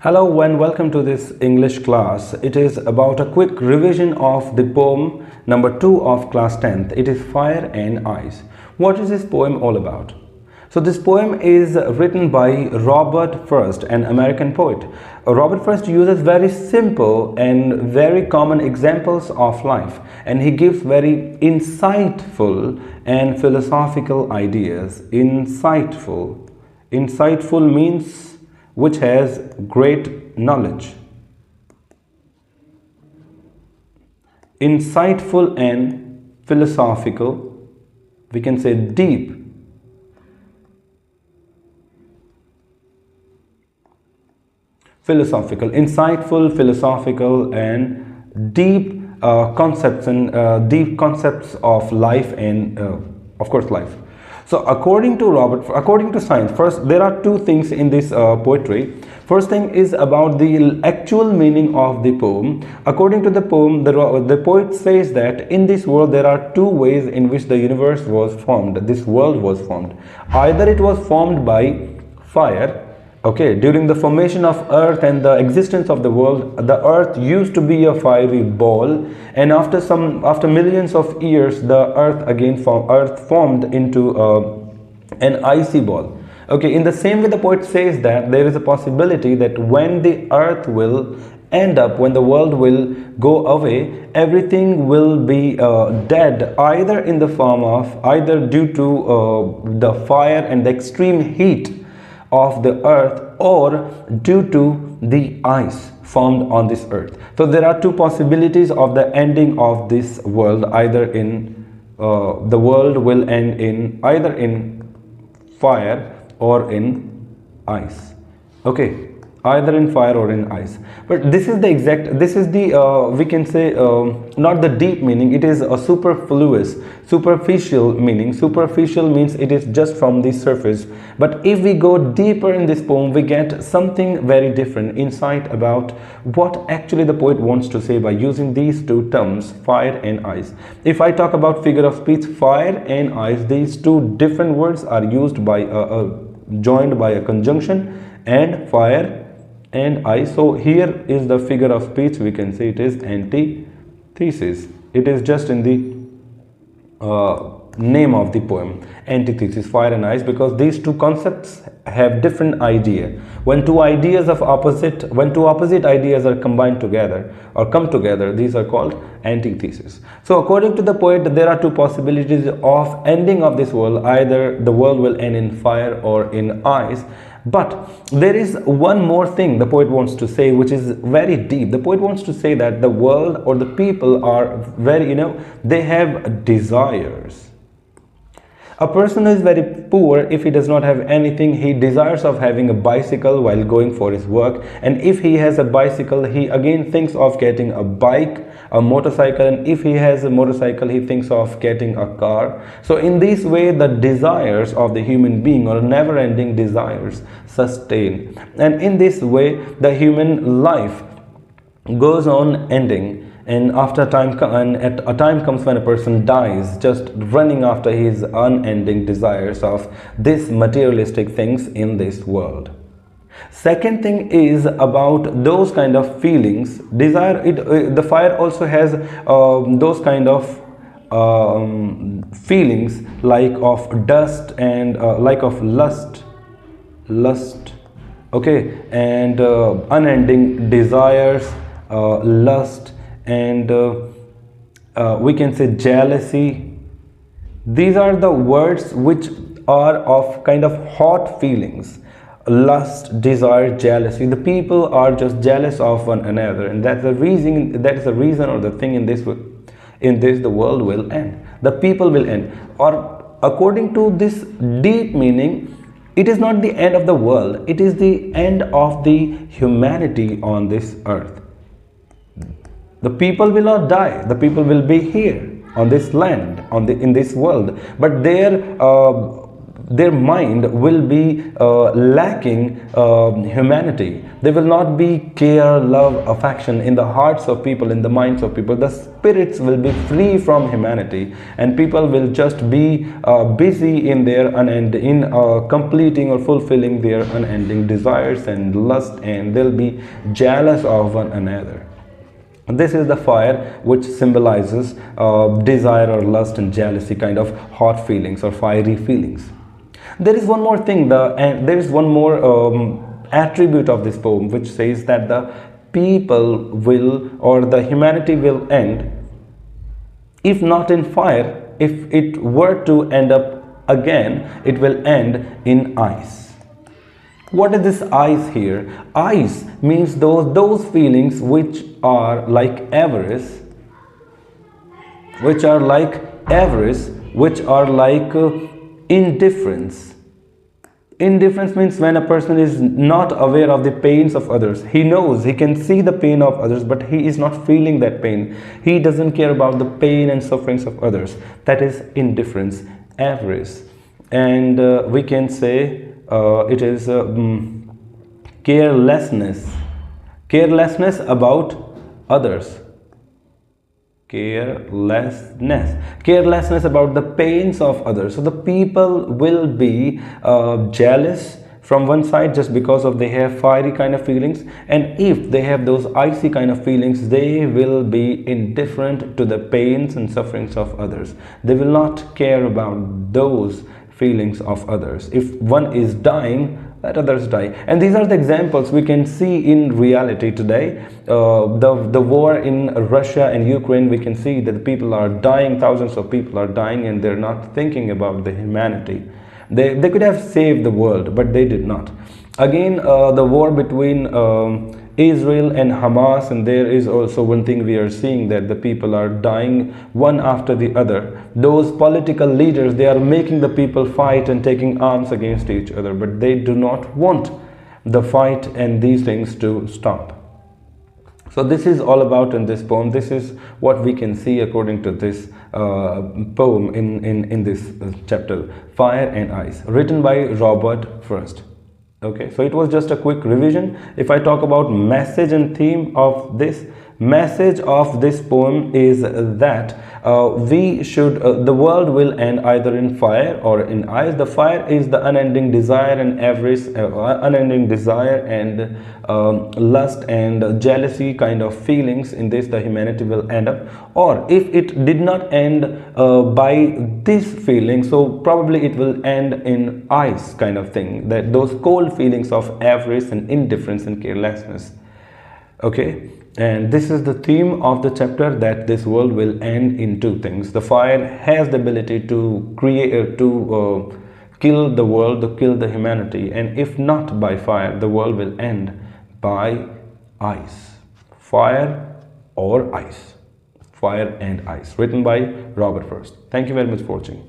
Hello and welcome to this English class. It is about a quick revision of the poem number 2 of class 10th. It is Fire and Ice. What is this poem all about? So this poem is written by Robert Frost, an American poet. Robert Frost uses very simple and very common examples of life, and he gives very insightful and philosophical ideas. Insightful means which has great knowledge. Insightful and philosophical, we can say deep. Insightful, philosophical, and deep concepts and deep concepts of life and of course life. So according to science, first there are two things in this poetry. First thing is about the actual meaning of the poem. According to the poem, the poet says that in this world there are two ways in which the universe was formed. This world was formed. Either it was formed by fire. Okay, during the formation of earth and the existence of the world, the earth used to be a fiery ball, and after millions of years, the earth formed into an icy ball. Okay, in the same way, the poet says that there is a possibility that when the earth will end up, when the world will go away, everything will be dead, either in the form of either due to the fire and the extreme heat of the earth, or due to the ice formed on this earth. So there are two possibilities of the ending of this world. Either in the world will end in either in fire or in ice. Okay, either in fire or in ice. But this is the we can say not the deep meaning. It is a superficial meaning. Superficial means it is just from the surface. But if we go deeper in this poem, we get something very different, insight about what actually the poet wants to say by using these two terms, fire and ice. If I talk about figure of speech, fire and ice, these two different words are used by joined by a conjunction, and fire and ice. So here is the figure of speech. We can say it is antithesis. It is just in the name of the poem, antithesis, fire and ice, because these two concepts have different idea. When two opposite ideas are combined together or come together, these are called antithesis. So according to the poet, there are two possibilities of ending of this world. Either the world will end in fire or in ice. But there is one more thing the poet wants to say, which is very deep. The poet wants to say that the world or the people are very, they have desires. A person is very poor if he does not have anything. He desires of having a bicycle while going for his work, and if he has a bicycle, he again thinks of getting a bike, a motorcycle, and if he has a motorcycle, he thinks of getting a car. So in this way, the desires of the human being, or never-ending desires, sustain, and in this way the human life goes on ending. And after a time comes when a person dies, just running after his unending desires of these materialistic things in this world. Second thing is about those kind of feelings. The fire also has those kind of feelings, like of dust and like of lust, okay, and unending desires, lust, and we can say jealousy. These are the words which are of kind of hot feelings. Lust, desire, jealousy. The people are just jealous of one another, and that's the reason. That is the reason, or the thing in this the world will end. The people will end. Or according to this deep meaning, it is not the end of the world. It is the end of the humanity on this earth. The people will not die. The people will be here on this land, in this world, but their their mind will be lacking humanity. There will not be care, love, affection in the hearts of people, in the minds of people. The spirits will be free from humanity, and people will just be busy in their completing or fulfilling their unending desires and lust, and they'll be jealous of one another. This is the fire, which symbolizes desire or lust and jealousy, kind of hot feelings or fiery feelings. There is one more thing, there is one more attribute of this poem, which says that the people will, or the humanity will end, if not in fire. If it were to end up again, it will end in ice. What is this ice here? Ice means those feelings which are like avarice, which are like indifference. Indifference means when a person is not aware of the pains of others. He knows, he can see the pain of others, but he is not feeling that pain. He doesn't care about the pain and sufferings of others. That is indifference, avarice. And we can say it is carelessness about others. Carelessness about the pains of others. So the people will be jealous from one side just because of they have fiery kind of feelings, and if they have those icy kind of feelings, they will be indifferent to the pains and sufferings of others. They will not care about those feelings of others. If one is dying, let others die. And these are the examples we can see in reality today. The war in Russia and Ukraine, we can see that the people are dying, thousands of people are dying, and they're not thinking about the humanity. They could have saved the world, but they did not. Again, the war between Israel and Hamas, and there is also one thing we are seeing, that the people are dying one after the other. Those political leaders, they are making the people fight and taking arms against each other, but they do not want the fight and these things to stop. So this is all about in this poem. This is what we can see according to this poem in this chapter, Fire and Ice, written by Robert Frost. Okay, so it was just a quick revision. If I talk about message and theme of this, message of this poem is that the world will end either in fire or in ice. The fire is the unending desire and avarice, unending desire and lust and jealousy kind of feelings. In this, the humanity will end up. Or if it did not end by this feeling, so probably it will end in ice kind of thing, that those cold feelings of avarice and indifference and carelessness. Okay, and this is the theme of the chapter, that this world will end in two things. The fire has the ability to create, kill the world, to kill the humanity, and if not by fire, the world will end by ice. Fire or ice. Fire and Ice, written by Robert Frost. Thank you very much for watching.